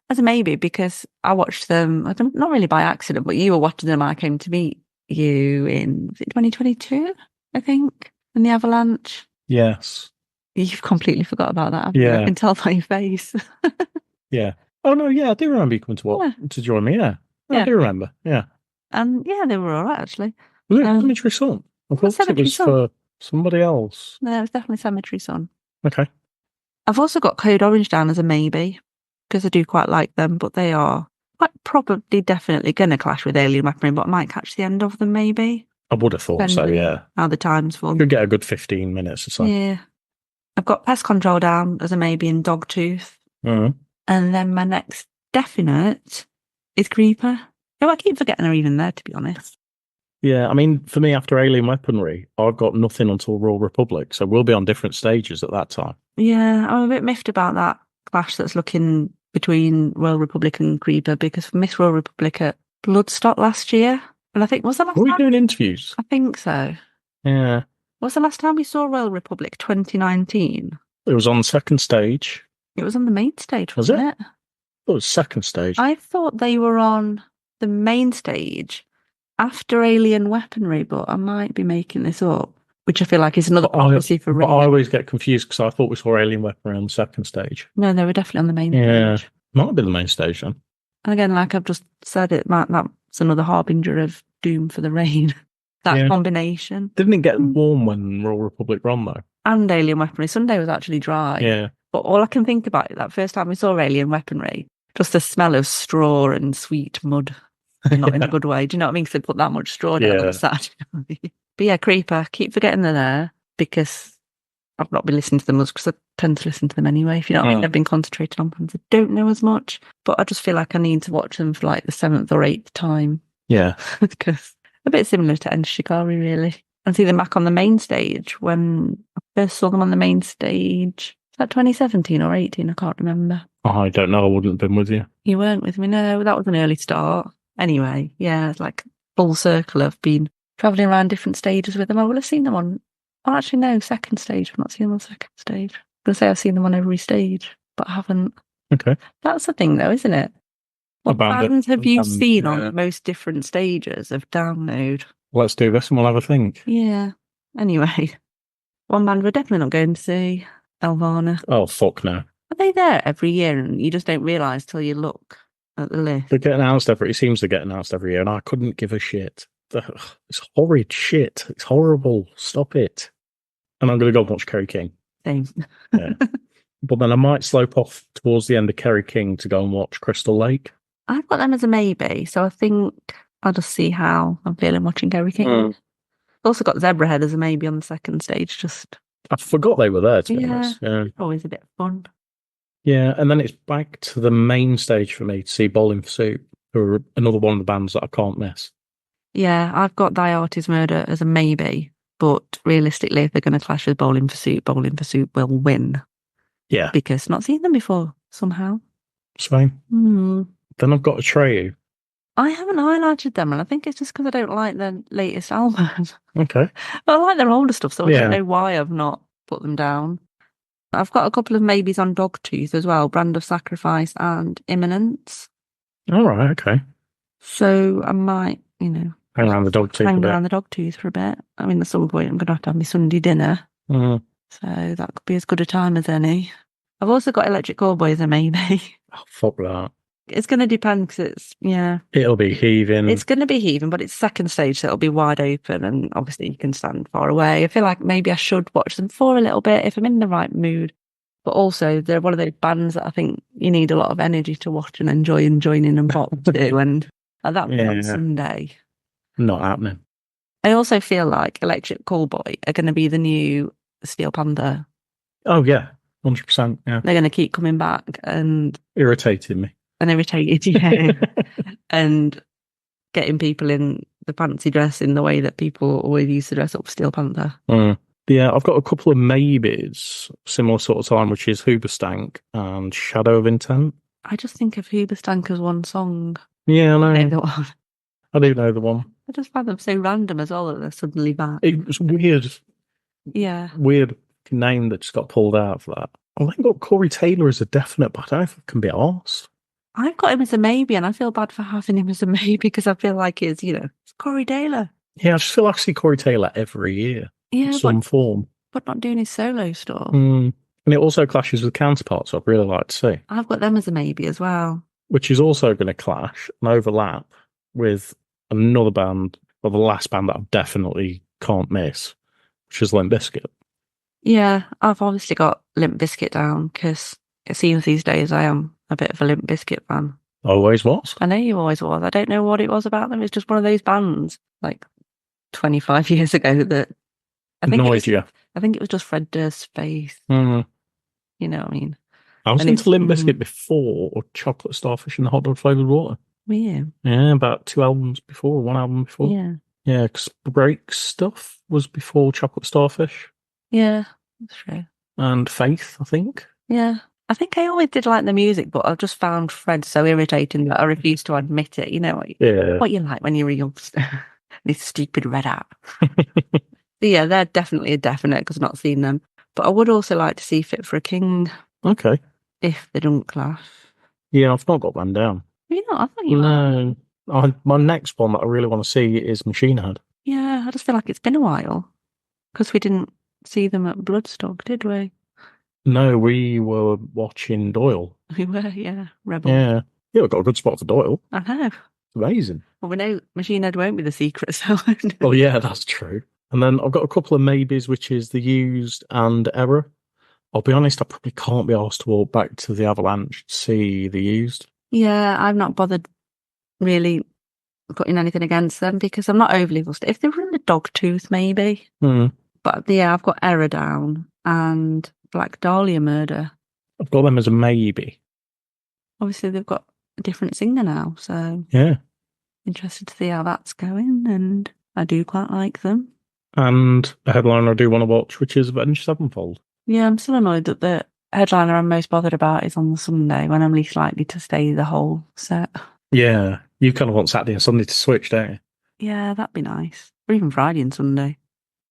[SPEAKER 2] as a maybe because I watched them, not really by accident, but you were watching them. I came to meet you in 2022, I think, in the Avalanche.
[SPEAKER 1] Yes.
[SPEAKER 2] You've completely forgot about that. I can tell by your face.
[SPEAKER 1] Yeah. Oh, no, yeah, I do remember you coming to join me, yeah. I do remember, yeah.
[SPEAKER 2] And yeah, they were all right, actually.
[SPEAKER 1] Was it Cemetery Sun? I thought it was for somebody else.
[SPEAKER 2] No, it was definitely Cemetery Sun.
[SPEAKER 1] Okay.
[SPEAKER 2] I've also got Code Orange down as a maybe, because I do quite like them, but they are quite probably definitely going to clash with Alien Weaponry, but I might catch the end of them maybe.
[SPEAKER 1] I would have thought so, yeah.
[SPEAKER 2] How the time's fall.
[SPEAKER 1] Could get a good 15 minutes or so.
[SPEAKER 2] Yeah. I've got Pest Control down as a maybe in Dogtooth.
[SPEAKER 1] Mm-hmm.
[SPEAKER 2] And then my next definite is Creeper. Oh, I keep forgetting they're even there, to be honest.
[SPEAKER 1] Yeah, I mean, for me, after Alien Weaponry, I've got nothing until Royal Republic, so we'll be on different stages at that time.
[SPEAKER 2] Yeah, I'm a bit miffed about that clash that's looking between Royal Republic and Creeper, because we missed Royal Republic at Bloodstock last year. And I think, was the last
[SPEAKER 1] time? Were we
[SPEAKER 2] time?
[SPEAKER 1] Doing interviews?
[SPEAKER 2] I think so.
[SPEAKER 1] Yeah.
[SPEAKER 2] Was the last time we saw Royal Republic 2019?
[SPEAKER 1] It was on the second stage.
[SPEAKER 2] It was on the main stage, wasn't it?
[SPEAKER 1] It was second stage.
[SPEAKER 2] I thought they were on the main stage after Alien Weaponry, but I might be making this up, which I feel like is another prophecy for
[SPEAKER 1] But I always get confused because I thought we saw Alien Weaponry on the second stage.
[SPEAKER 2] No, they were definitely on the main
[SPEAKER 1] stage. Might be the main stage then.
[SPEAKER 2] And again, like I've just said, that's another harbinger of doom for the rain. That combination.
[SPEAKER 1] Didn't it get warm when Royal Republic were on, though?
[SPEAKER 2] And Alien Weaponry. Sunday was actually dry.
[SPEAKER 1] Yeah.
[SPEAKER 2] But all I can think about that first time we saw Alien Weaponry, just the smell of straw and sweet mud. Not in a good way. Do you know what I mean? Because they put that much straw down on the side. But yeah, Creeper, keep forgetting they're there because I've not been listening to them much because I tend to listen to them anyway. If you know what I mean, I've been concentrating on ones I don't know as much. But I just feel like I need to watch them for like the 7th or 8th time.
[SPEAKER 1] Yeah.
[SPEAKER 2] Because a bit similar to Enter Shikari, really. And see them back on the main stage when I first saw them on the main stage. Was that 2017 or 18? I can't remember.
[SPEAKER 1] I don't know. I wouldn't have been with you.
[SPEAKER 2] You weren't with me. No, that was an early start. Anyway, yeah, it's like full circle. I've been travelling around different stages with them. I will have seen them on, actually, no, second stage. I've not seen them on second stage. I'm going to say I've seen them on every stage, but I haven't.
[SPEAKER 1] Okay.
[SPEAKER 2] That's the thing, though, isn't it? What bands have you seen on most different stages of Download?
[SPEAKER 1] Let's do this and we'll have a think.
[SPEAKER 2] Yeah. Anyway, one band we're definitely not going to see, Elvana.
[SPEAKER 1] Oh, fuck no.
[SPEAKER 2] Are they there every year and you just don't realise till you look at the list?
[SPEAKER 1] They get announced it seems to get announced every year, and I couldn't give a shit. It's horrid shit. It's horrible. Stop it. And I'm going to go watch Kerry King.
[SPEAKER 2] Same.
[SPEAKER 1] Yeah. But then I might slope off towards the end of Kerry King to go and watch Crystal Lake.
[SPEAKER 2] I've got them as a maybe, so I think I'll just see how I'm feeling watching Kerry King. I've also got Zebrahead as a maybe on the second stage.
[SPEAKER 1] I forgot they were there, to be honest. Yeah.
[SPEAKER 2] Always a bit of fun.
[SPEAKER 1] Yeah, and then it's back to the main stage for me to see Bowling for Soup, who are another one of the bands that I can't miss.
[SPEAKER 2] Yeah, I've got Thy Art Is Murder as a maybe, but realistically, if they're going to clash with Bowling for Soup will win.
[SPEAKER 1] Yeah.
[SPEAKER 2] Because not seen them before, somehow.
[SPEAKER 1] Same. Then I've got Atreyu.
[SPEAKER 2] I haven't highlighted them, and I think it's just because I don't like their latest album.
[SPEAKER 1] Okay.
[SPEAKER 2] But I like their older stuff, so I don't know why I've not put them down. I've got a couple of maybes on Dogtooth as well, Brand of Sacrifice and Imminence.
[SPEAKER 1] All right, okay.
[SPEAKER 2] So I might, hang
[SPEAKER 1] around the Dogtooth
[SPEAKER 2] for a bit. I mean, at some point I'm going to have my Sunday dinner. So that could be as good a time as any. I've also got Electric Callboy as a maybe.
[SPEAKER 1] Oh, fuck that.
[SPEAKER 2] It's going to depend because
[SPEAKER 1] it'll be heaving.
[SPEAKER 2] It's going to be heaving, but it's second stage, so it'll be wide open, and obviously you can stand far away. I feel like maybe I should watch them for a little bit if I'm in the right mood. But also, they're one of those bands that I think you need a lot of energy to watch and enjoy and join in and pop to. And that was on Sunday.
[SPEAKER 1] Not happening.
[SPEAKER 2] I also feel like Electric Callboy are going to be the new Steel Panther.
[SPEAKER 1] Oh, yeah. 100%. Yeah.
[SPEAKER 2] They're going to keep coming back and
[SPEAKER 1] irritating me.
[SPEAKER 2] And irritated, and getting people in the fancy dress in the way that people always used to dress up for Steel Panther.
[SPEAKER 1] Yeah, I've got a couple of maybes, similar sort of time, which is Hoobastank and Shadow of Intent.
[SPEAKER 2] I just think of Hoobastank as one song.
[SPEAKER 1] Yeah, I know.
[SPEAKER 2] I
[SPEAKER 1] do know the one.
[SPEAKER 2] I just find them so random as well that they're suddenly back.
[SPEAKER 1] It was weird.
[SPEAKER 2] Yeah.
[SPEAKER 1] Weird name that just got pulled out for that. I think I've got Corey Taylor as a definite, but I don't know if it can be arsed.
[SPEAKER 2] I've got him as a maybe, and I feel bad for having him as a maybe because I feel like it's Corey Taylor.
[SPEAKER 1] Yeah, I just feel like I see Corey Taylor every year.
[SPEAKER 2] Yeah,
[SPEAKER 1] in some form.
[SPEAKER 2] But not doing his solo stuff.
[SPEAKER 1] And it also clashes with Counterparts, so I'd really like to see.
[SPEAKER 2] I've got them as a maybe as well.
[SPEAKER 1] Which is also going to clash and overlap with another band, or the last band that I definitely can't miss, which is Limp Bizkit.
[SPEAKER 2] Yeah, I've obviously got Limp Bizkit down because it seems these days I am a bit of a Limp Bizkit fan.
[SPEAKER 1] Always was.
[SPEAKER 2] I know you always was. I don't know what it was about them. It's just one of those bands, like 25 years ago, that I think I think it was just Fred Durst's face. You know what I mean?
[SPEAKER 1] I was into Limp Bizkit before, or Chocolate Starfish and the Hot Dog Flavoured Water.
[SPEAKER 2] Were you?
[SPEAKER 1] Yeah, about 2 albums before, 1 album before.
[SPEAKER 2] Yeah.
[SPEAKER 1] Yeah, because Break Stuff was before Chocolate Starfish.
[SPEAKER 2] Yeah, that's true.
[SPEAKER 1] And Faith, I think.
[SPEAKER 2] Yeah. I think I always did like the music, but I've just found Fred so irritating that I refuse to admit it. You know what you like when you're a youngster. This stupid red app. Yeah, they're definitely a definite because I've not seen them. But I would also like to see Fit for a King.
[SPEAKER 1] Okay.
[SPEAKER 2] If they don't clash.
[SPEAKER 1] Yeah, I've not got them down.
[SPEAKER 2] You know, I thought you
[SPEAKER 1] No. My next one that I really want to see is Machine Head.
[SPEAKER 2] Yeah, I just feel like it's been a while. Because we didn't see them at Bloodstock, did we?
[SPEAKER 1] No, we were watching Doyle.
[SPEAKER 2] We were, yeah. Rebel.
[SPEAKER 1] Yeah. Yeah, we got a good spot for Doyle.
[SPEAKER 2] I know.
[SPEAKER 1] Amazing.
[SPEAKER 2] Well, we know Machine Head won't be the secret, so
[SPEAKER 1] Well, yeah, that's true. And then I've got a couple of maybes, which is the used and error. I'll be honest, I probably can't be asked to walk back to the Avalanche to see the used.
[SPEAKER 2] yeah, I've not bothered really putting anything against them because I'm not overly fussed. If they were in the Dogtooth, maybe.
[SPEAKER 1] Hmm.
[SPEAKER 2] But yeah, I've got Error down and Black Dahlia Murder.
[SPEAKER 1] I've got them as a maybe.
[SPEAKER 2] Obviously, they've got a different singer now, so
[SPEAKER 1] Yeah.
[SPEAKER 2] interested to see how that's going. And I do quite like them.
[SPEAKER 1] And a headliner I do want to watch, which is Avenged Sevenfold.
[SPEAKER 2] Yeah, I'm still annoyed that the headliner I'm most bothered about is on the Sunday when I'm least likely to stay the whole set.
[SPEAKER 1] Yeah. You kind of want Saturday and Sunday to switch, don't you?
[SPEAKER 2] Yeah, that'd be nice. Or even Friday and Sunday.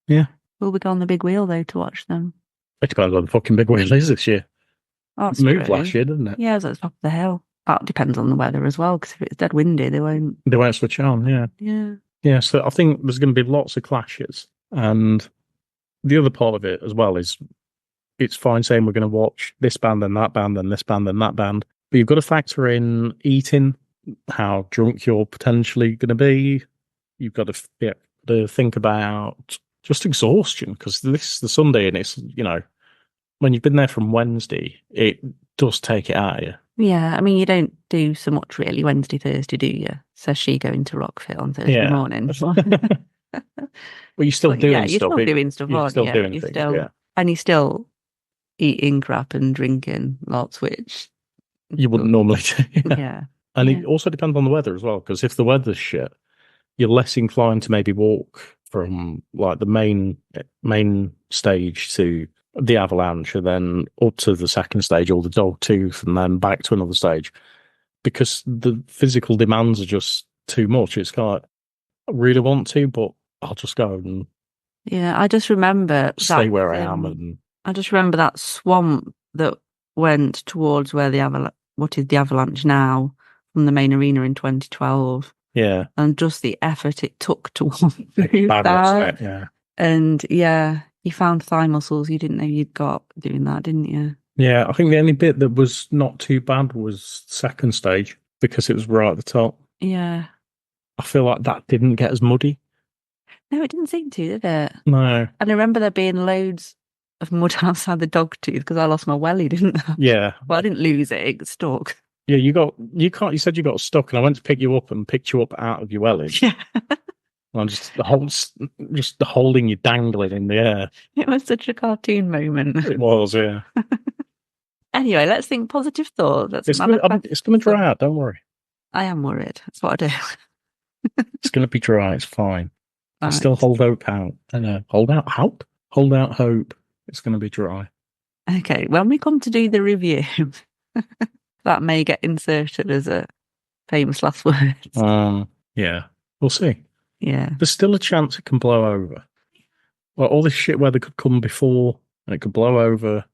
[SPEAKER 1] Yeah.
[SPEAKER 2] Will we go on the big wheel, though, to watch them?
[SPEAKER 1] It depends on the fucking big wheel is this year.
[SPEAKER 2] Oh, that's
[SPEAKER 1] It moved
[SPEAKER 2] true.
[SPEAKER 1] last year, didn't it?
[SPEAKER 2] Yeah, it was at the top of the hill. That depends on the weather as well, because if it's dead windy, they won't.
[SPEAKER 1] They won't switch on, yeah.
[SPEAKER 2] Yeah.
[SPEAKER 1] Yeah, so I think there's going to be lots of clashes. And the other part of it as well is it's fine saying we're going to watch this band and that band and this band and that band, but you've got to factor in eating, how drunk you're potentially going to be. You've got to think about just exhaustion because this is the Sunday and it's, when you've been there from Wednesday, it does take it out of you.
[SPEAKER 2] Yeah, I mean, you don't do so much really Wednesday, Thursday, do you? Says she going to Rockfit on Thursday morning.
[SPEAKER 1] Well, you're still doing
[SPEAKER 2] you're
[SPEAKER 1] stuff.
[SPEAKER 2] Still doing stuff,
[SPEAKER 1] you're
[SPEAKER 2] aren't
[SPEAKER 1] still
[SPEAKER 2] you?
[SPEAKER 1] doing
[SPEAKER 2] You're
[SPEAKER 1] things,
[SPEAKER 2] still,
[SPEAKER 1] yeah.
[SPEAKER 2] And you're still eating crap and drinking lots, which
[SPEAKER 1] you wouldn't normally do.
[SPEAKER 2] Yeah.
[SPEAKER 1] And it also depends on the weather as well, because if the weather's shit, you're less inclined to maybe walk from like the main stage to the Avalanche and then up to the second stage or the Dogtooth and then back to another stage because the physical demands are just too much. It's kind of, I really want to, but I'll just go and
[SPEAKER 2] I just remember
[SPEAKER 1] stay where I am. And
[SPEAKER 2] I just remember that swamp that went towards where what is the Avalanche now from the main arena in 2012.
[SPEAKER 1] Yeah.
[SPEAKER 2] And just the effort it took to walk through that.
[SPEAKER 1] Yeah.
[SPEAKER 2] And you found thigh muscles you didn't know you'd got doing that, didn't you?
[SPEAKER 1] Yeah, I think the only bit that was not too bad was second stage because it was right at the top.
[SPEAKER 2] Yeah.
[SPEAKER 1] I feel like that didn't get as muddy.
[SPEAKER 2] No, it didn't seem to, did it?
[SPEAKER 1] No.
[SPEAKER 2] And I remember there being loads of mud outside the Dogtooth because I lost my welly, didn't I?
[SPEAKER 1] Yeah.
[SPEAKER 2] Well, I didn't lose it, it stuck.
[SPEAKER 1] Yeah, you said you got stuck and I went to pick you up and picked you up out of your welly.
[SPEAKER 2] Yeah.
[SPEAKER 1] And just holding you dangling in the air.
[SPEAKER 2] It was such a cartoon moment.
[SPEAKER 1] It was, yeah.
[SPEAKER 2] Anyway, let's think positive thoughts.
[SPEAKER 1] It's going to dry out, don't worry.
[SPEAKER 2] I am worried. That's what I do.
[SPEAKER 1] It's going to be dry, it's fine.
[SPEAKER 2] Right.
[SPEAKER 1] I still hold hope out. Hold out hope? Hold out hope. It's going to be dry.
[SPEAKER 2] Okay, when we come to do the review, that may get inserted as a famous last words.
[SPEAKER 1] Yeah, we'll see.
[SPEAKER 2] Yeah.
[SPEAKER 1] There's still a chance it can blow over. Well, all this shit weather could come before and it could blow over.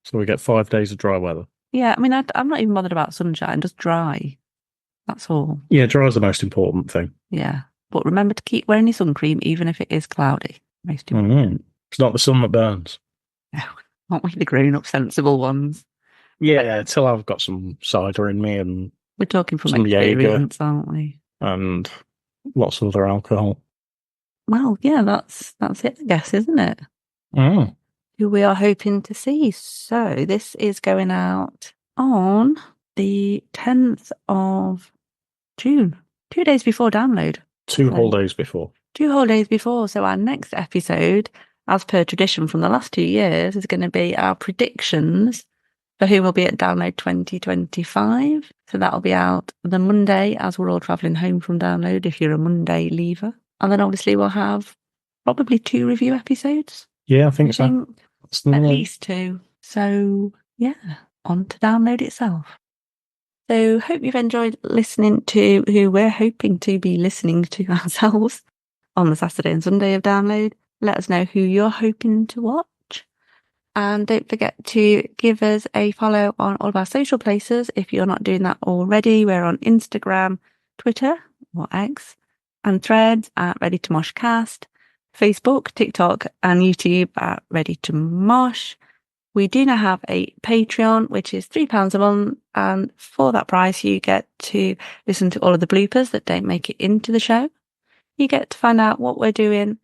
[SPEAKER 1] So we get 5 days of dry weather.
[SPEAKER 2] Yeah, I mean, I'm not even bothered about sunshine, just dry. That's all.
[SPEAKER 1] Yeah, dry is the most important thing.
[SPEAKER 2] Yeah. But remember to keep wearing your sun cream, even if it is cloudy. Most important.
[SPEAKER 1] It's not the sun that burns.
[SPEAKER 2] No, aren't we the grown-up, sensible ones?
[SPEAKER 1] Yeah, until I've got some cider in me and
[SPEAKER 2] we're talking from
[SPEAKER 1] some
[SPEAKER 2] experience,
[SPEAKER 1] Jaeger,
[SPEAKER 2] aren't we?
[SPEAKER 1] And lots of other alcohol.
[SPEAKER 2] Well, yeah, that's it, I guess, isn't it?
[SPEAKER 1] Oh.
[SPEAKER 2] Who we are hoping to see. So this is going out on the 10th of June, 2 days before download.
[SPEAKER 1] 2 whole days before.
[SPEAKER 2] 2 whole days before. So our next episode, as per tradition from the last 2 years, is going to be our predictions for who will be at Download 2025. So that'll be out the Monday as we're all travelling home from Download if you're a Monday leaver. And then obviously we'll have probably 2 review episodes.
[SPEAKER 1] Yeah, I think so.
[SPEAKER 2] At least 2. So yeah, on to Download itself. So hope you've enjoyed listening to who we're hoping to be listening to ourselves on the Saturday and Sunday of Download. Let us know who you're hoping to watch. And don't forget to give us a follow on all of our social places. If you're not doing that already, we're on Instagram, Twitter, or X, and Threads at Ready to Mosh Cast, Facebook, TikTok, and YouTube at Ready to Mosh. We do now have a Patreon, which is £3 a month. And for that price, you get to listen to all of the bloopers that don't make it into the show. You get to find out what we're doing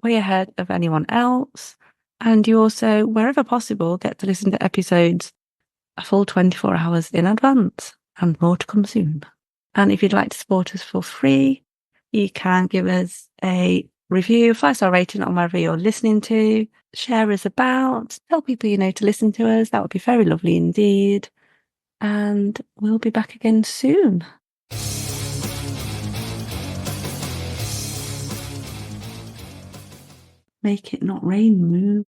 [SPEAKER 2] way ahead of anyone else. And you also, wherever possible, get to listen to episodes a full 24 hours in advance, and more to come soon. And if you'd like to support us for free, you can give us a review, 5-star rating on wherever you're listening to, share us about, tell people you know to listen to us. That would be very lovely indeed. And we'll be back again soon. Make it not rain, Moo.